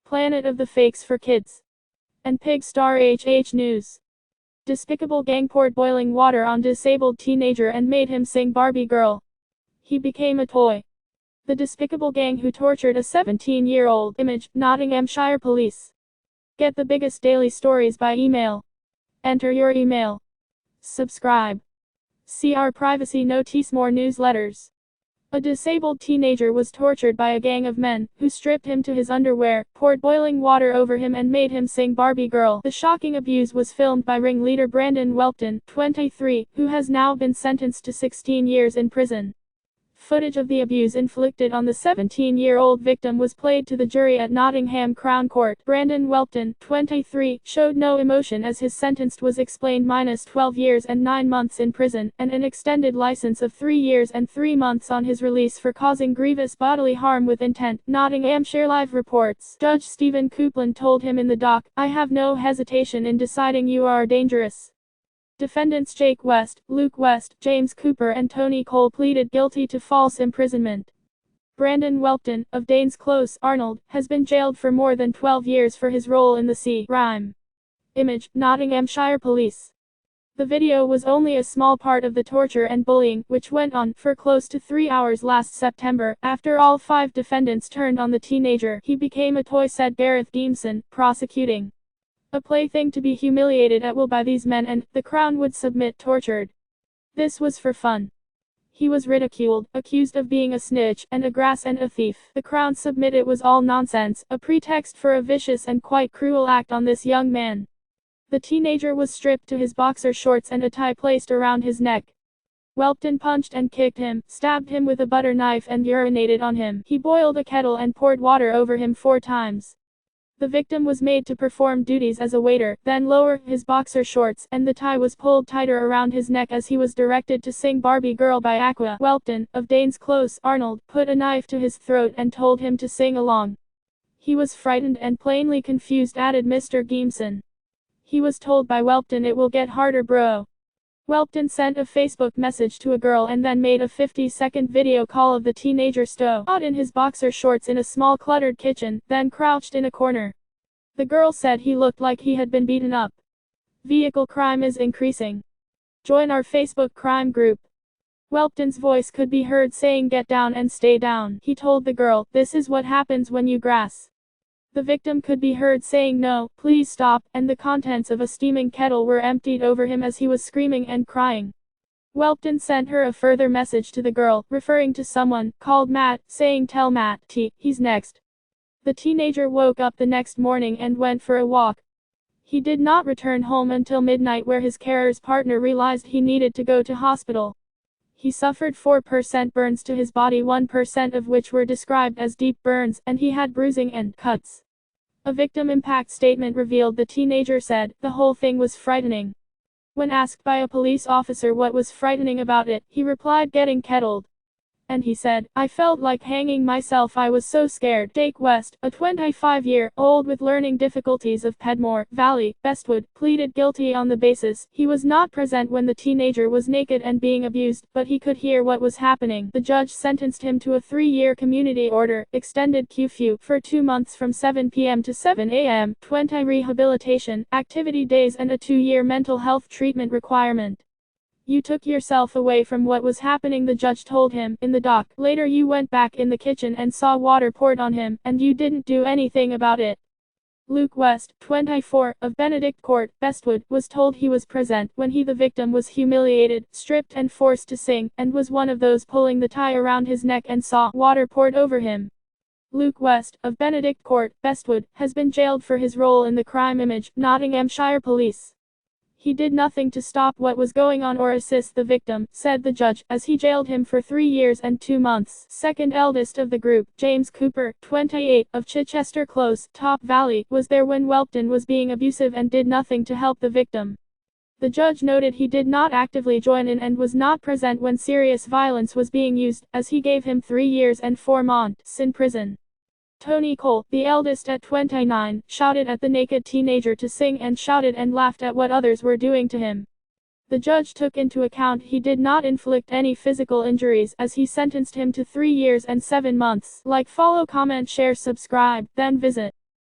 Planet of the Fakes for Kids. And Pig Star HH News. Despicable gang poured boiling water on disabled teenager and made him sing Barbie Girl. He became a toy. The Despicable gang who tortured a 17-year-old. Image, Nottinghamshire Police. Get the biggest daily stories by email. Enter your email. Subscribe. See our privacy notice. More newsletters. A disabled teenager was tortured by a gang of men, who stripped him to his underwear, poured boiling water over him and made him sing Barbie Girl. The shocking abuse was filmed by ringleader Brandon Welton, 23, who has now been sentenced to 16 years in prison. Footage of the abuse inflicted on the 17-year-old victim was played to the jury at Nottingham Crown Court. Brandon Welton, 23, showed no emotion as his sentence was explained: -12 years and 9 months in prison, and an extended license of 3 years and 3 months on his release for causing grievous bodily harm with intent. Nottinghamshire Live reports. Judge Stephen Coupland told him in the dock, "I have no hesitation in deciding you are dangerous." Defendants Jake West, Luke West, James Cooper and Tony Cole pleaded guilty to false imprisonment. Brandon Welton, of Danes Close, Arnold, has been jailed for more than 12 years for his role in the C-Rhyme. Image, Nottinghamshire Police. The video was only a small part of the torture and bullying, which went on for close to 3 hours last September. After all 5 defendants turned on the teenager, he became a toy, said Gareth Deemson, prosecuting. A plaything to be humiliated at will by these men, and the Crown would submit tortured. This was for fun. He was ridiculed, accused of being a snitch, and a grass and a thief. The Crown submit it was all nonsense, a pretext for a vicious and quite cruel act on this young man. The teenager was stripped to his boxer shorts and a tie placed around his neck. Welton punched and kicked him, stabbed him with a butter knife and urinated on him. He boiled a kettle and poured water over him 4 times. The victim was made to perform duties as a waiter, then lower his boxer shorts, and the tie was pulled tighter around his neck as he was directed to sing Barbie Girl by Aqua. Welton, of Danes Close, Arnold, put a knife to his throat and told him to sing along. He was frightened and plainly confused, added Mr. Deemson. He was told by Welton, "It will get harder, bro." Welton sent a Facebook message to a girl and then made a 50-second video call of the teenager stowed in his boxer shorts in a small cluttered kitchen, then crouched in a corner. The girl said he looked like he had been beaten up. Vehicle crime is increasing. Join our Facebook crime group. Welton's voice could be heard saying, "Get down and stay down." He told the girl, "This is what happens when you grass." The victim could be heard saying, "No, please stop," and the contents of a steaming kettle were emptied over him as he was screaming and crying. Welton sent her a further message to the girl, referring to someone called Matt, saying, "Tell Matt he's next." The teenager woke up the next morning and went for a walk. He did not return home until midnight, where his carer's partner realized he needed to go to hospital. He suffered 4% burns to his body, 1% of which were described as deep burns, and he had bruising and cuts. A victim impact statement revealed the teenager said, "The whole thing was frightening." When asked by a police officer what was frightening about it, he replied, "Getting kettled." And he said, "I felt like hanging myself, I was so scared." Jake West, a 25-year-old with learning difficulties of Pedmore Valley, Bestwood, pleaded guilty on the basis he was not present when the teenager was naked and being abused, but he could hear what was happening. The judge sentenced him to a 3-year community order, extended curfew, for 2 months from 7 p.m. to 7 a.m., 20 rehabilitation activity days and a 2-year mental health treatment requirement. "You took yourself away from what was happening," the judge told him in the dock. "Later you went back in the kitchen and saw water poured on him, and you didn't do anything about it." Luke West, 24, of Benedict Court, Bestwood, was told he was present when the victim was humiliated, stripped and forced to sing, and was one of those pulling the tie around his neck and saw water poured over him. Luke West, of Benedict Court, Bestwood, has been jailed for his role in the crime. Image, Nottinghamshire Police. "He did nothing to stop what was going on or assist the victim," said the judge, as he jailed him for 3 years and 2 months. Second eldest of the group, James Cooper, 28, of Chichester Close, Top Valley, was there when Welton was being abusive and did nothing to help the victim. The judge noted he did not actively join in and was not present when serious violence was being used, as he gave him 3 years and 4 months in prison. Tony Cole, the eldest at 29, shouted at the naked teenager to sing and shouted and laughed at what others were doing to him. The judge took into account he did not inflict any physical injuries as he sentenced him to 3 years and 7 months. Like, follow, comment, share, subscribe, then visit